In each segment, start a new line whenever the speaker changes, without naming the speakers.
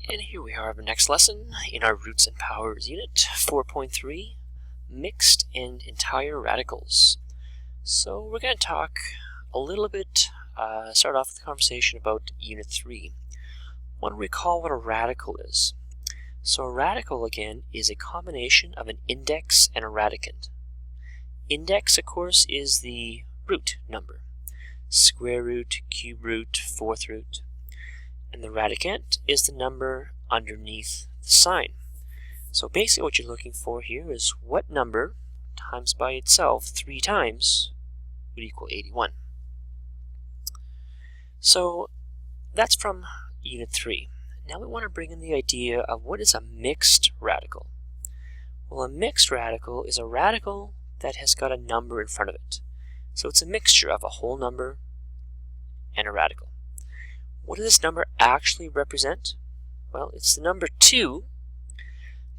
And here we are, our next lesson in our Roots and Powers unit 4.3, Mixed and Entire Radicals. So we're going to talk a little bit, start off with the conversation about Unit 3. I want to recall what a radical is. So a radical, again, is a combination of an index and a radicand. Index, of course, is the root number. Square root, cube root, fourth root. And the radicand is the number underneath the sign. So basically what you're looking for here is what number times by itself 3 times would equal 81. So that's from Unit 3. Now we want to bring in the idea of what is a mixed radical. Well, a mixed radical is a radical that has got a number in front of it. So it's a mixture of a whole number and a radical. What does this number actually represent? Well, it's the number 2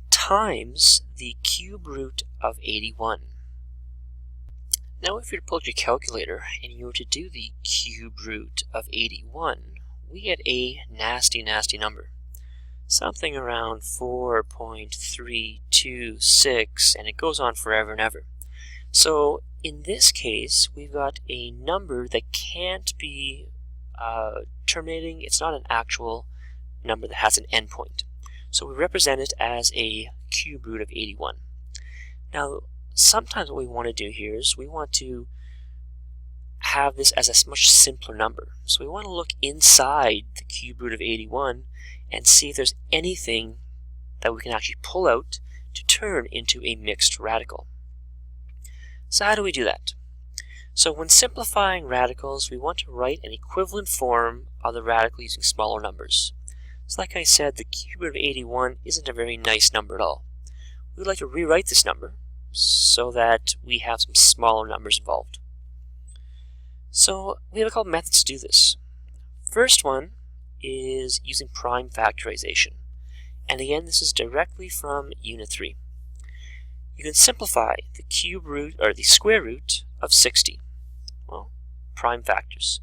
times the cube root of 81. Now if you were to pull out your calculator and you were to do the cube root of 81, we get a nasty number. Something around 4.326, and it goes on forever and ever. So in this case, we've got a number that can't be terminating. It's not an actual number that has an endpoint. So we represent it as a cube root of 81. Now, sometimes what we want to do here is we want to have this as a much simpler number. So we want to look inside the cube root of 81 and see if there's anything that we can actually pull out to turn into a mixed radical. So how do we do that? So when simplifying radicals, we want to write an equivalent form of the radical using smaller numbers. So like I said, the cube root of 81 isn't a very nice number at all. We'd like to rewrite this number so that we have some smaller numbers involved. So we have a couple methods to do this. First one is using prime factorization. And again, this is directly from Unit 3. You can simplify the cube root or the square root of 60. Well, prime factors.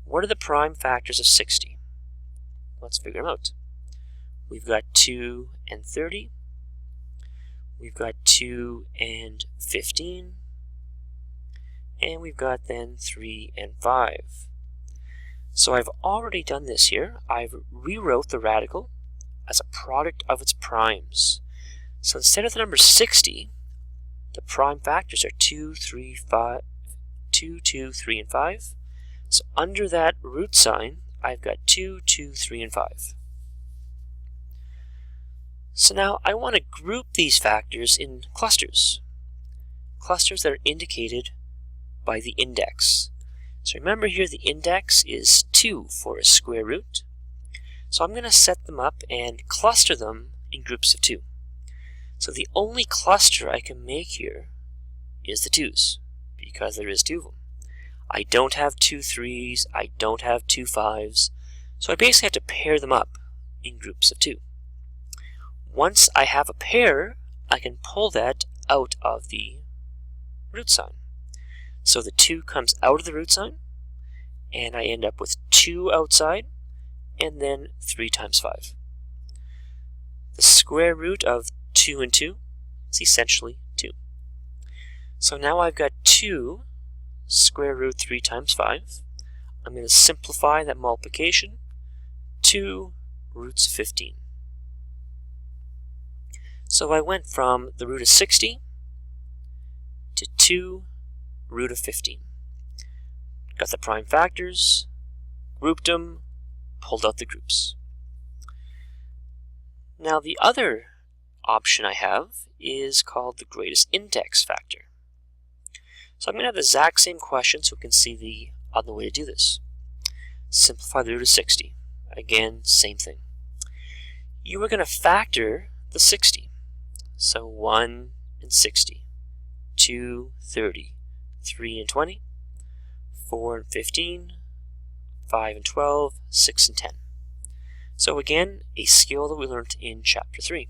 What are the prime factors of 60? Let's figure them out. We've got 2 and 30. We've got 2 and 15. And we've got then 3 and 5. So I've already done this here. I've rewrote the radical as a product of its primes. So instead of the number 60, the prime factors are 2, 3, 5, 2, 2, 3, and 5. So under that root sign, I've got 2, 2, 3, and 5. So now I want to group these factors in clusters. Clusters that are indicated by the index. So remember here the index is 2 for a square root. So I'm going to set them up and cluster them in groups of 2. So the only cluster I can make here is the 2's, because there is 2 of them. I don't have 2 3's, I don't have 2 5's, so I basically have to pair them up in groups of 2. Once I have a pair, I can pull that out of the root sign. So the 2 comes out of the root sign, and I end up with 2 outside, and then 3 times 5. The square root of 2 and 2 is essentially 2. So now I've got 2 square root 3 times 5. I'm going to simplify that multiplication. 2 roots of 15. So I went from the root of 60 to 2 root of 15. Got the prime factors, grouped them, pulled out the groups. Now the other option I have is called the greatest index factor. So I'm going to have the exact same question so we can see the other way to do this. Simplify the root of 60. Again, same thing. You are going to factor the 60. So 1 and 60, 2, 30, 3 and 20, 4 and 15, 5 and 12, 6 and 10. So again, a skill that we learned in Chapter 3.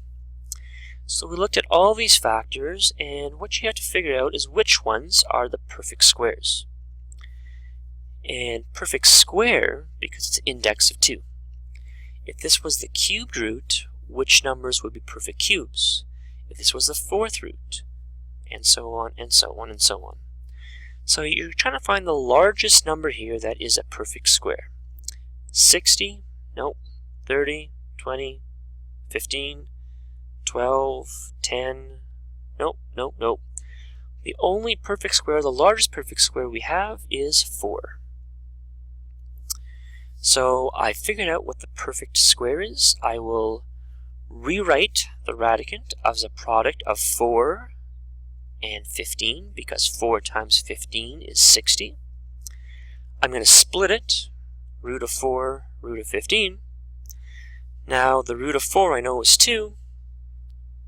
So we looked at all these factors, and what you have to figure out is which ones are the perfect squares. And perfect square, because it's an index of 2. If this was the cubed root, which numbers would be perfect cubes? If this was the fourth root, and so on, and so on, and so on. So you're trying to find the largest number here that is a perfect square. 60, nope. 30, 20, 15, 12, 10, nope, nope, nope. The only perfect square, the largest perfect square we have is 4. So I figured out what the perfect square is. I will rewrite the radicand as a product of 4 and 15, because 4 times 15 is 60. I'm going to split it, root of 4, root of 15. Now the root of 4 I know is 2,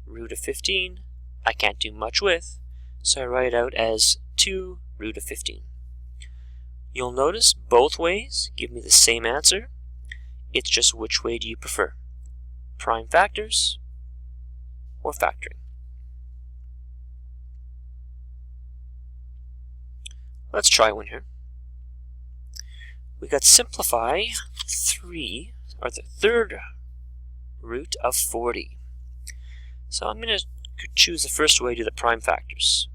root of 15 I can't do much with, so I write it out as 2 root of 15. You'll notice both ways give me the same answer. It's just which way do you prefer? Prime factors or factoring? Let's try one here. We got simplify 3, or the third root of 40. So I'm going to choose the first way to do the prime factors.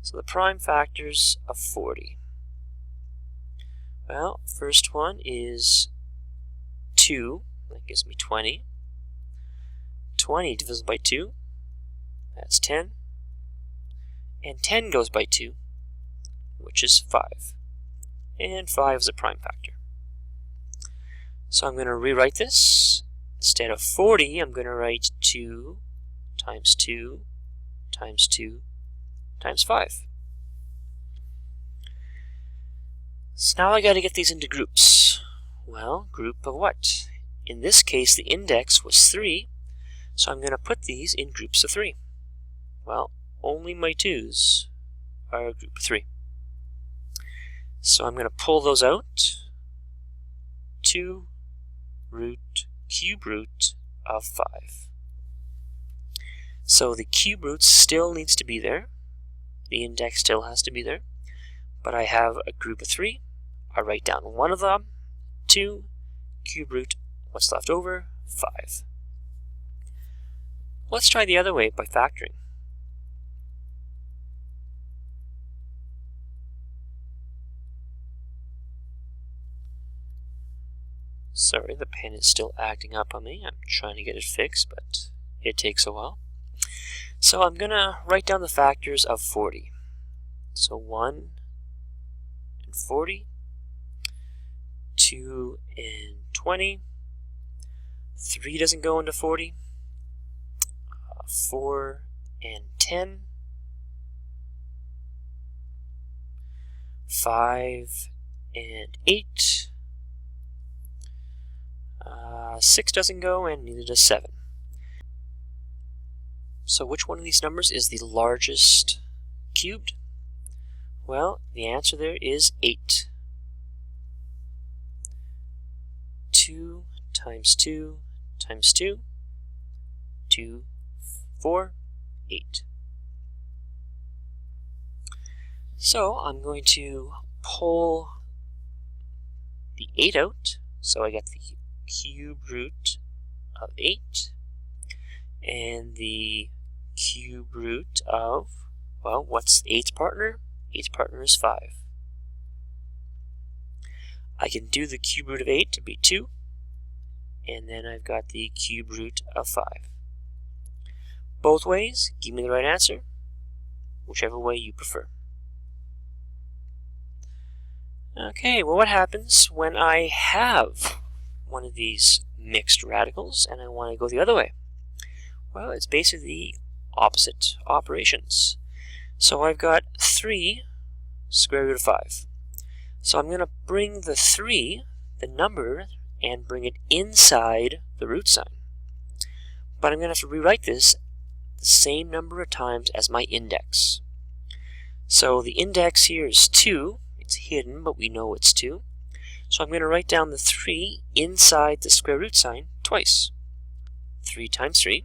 So the prime factors of 40. Well, first one is 2. That gives me 20. 20 divisible by 2. That's 10. And 10 goes by 2, which is 5. And 5 is a prime factor. So I'm going to rewrite this. Instead of 40, I'm going to write 2 times 2 times 2 times 5. So now I got to get these into groups. Well, group of what? In this case, the index was 3, so I'm going to put these in groups of 3. Well, only my 2's are a group of 3. So I'm going to pull those out. 2 root cube root of 5. So the cube root still needs to be there. The index still has to be there. But I have a group of 3. I write down one of them. 2 cube root, what's left over? 5. Let's try the other way by factoring. Sorry, the pen is still acting up on me. I'm trying to get it fixed, but it takes a while. So I'm going to write down the factors of 40. So 1 and 40, 2 and 20, 3 doesn't go into 40, 4 and 10, 5 and 8, 6 doesn't go, and neither does 7. So which one of these numbers is the largest cubed? Well, the answer there is 8. 2 times 2 times 2, 2, 4, 8. So I'm going to pull the 8 out, so I get the cube root of 8 and the cube root of, well, what's 8's partner? 8's partner is 5. I can do the cube root of 8 to be 2, and then I've got the cube root of 5. Both ways give me the right answer, whichever way you prefer. Okay, well, what happens when I have one of these mixed radicals and I want to go the other way? Well, it's basically opposite operations. So I've got 3 square root of 5. So I'm going to bring the 3, the number, and bring it inside the root sign. But I'm going to have to rewrite this the same number of times as my index. So the index here is 2. It's hidden, but we know it's 2. So I'm going to write down the 3 inside the square root sign twice. 3 times 3.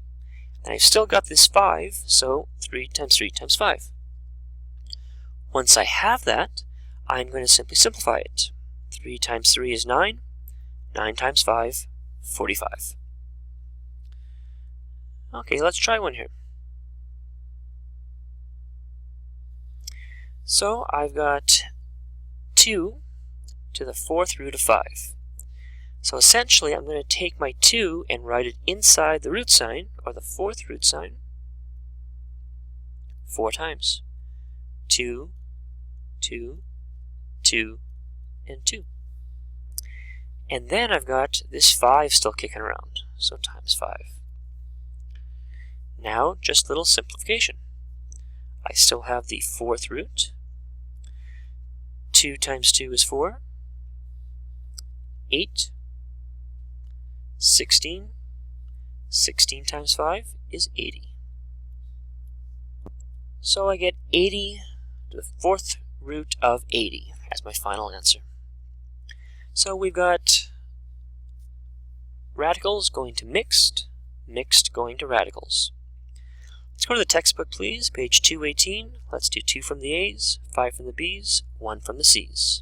And I've still got this 5, so 3 times 3 times 5. Once I have that, I'm going to simply simplify it. 3 times 3 is 9. 9 times 5 45. Okay, let's try one here. So I've got 2 to the 4th root of 5. So essentially I'm going to take my 2 and write it inside the root sign, or the 4th root sign, 4 times. 2, 2, 2, and 2. And then I've got this 5 still kicking around, so times 5. Now, just a little simplification. I still have the 4th root. 2 times 2 is 4. 8. 16. 16 times 5 is 80. So I get 80 to the 4th root of 80 as my final answer. So we've got radicals going to mixed, mixed going to radicals. Let's go to the textbook, please, page 218. Let's do 2 from the A's, 5 from the B's, 1 from the C's.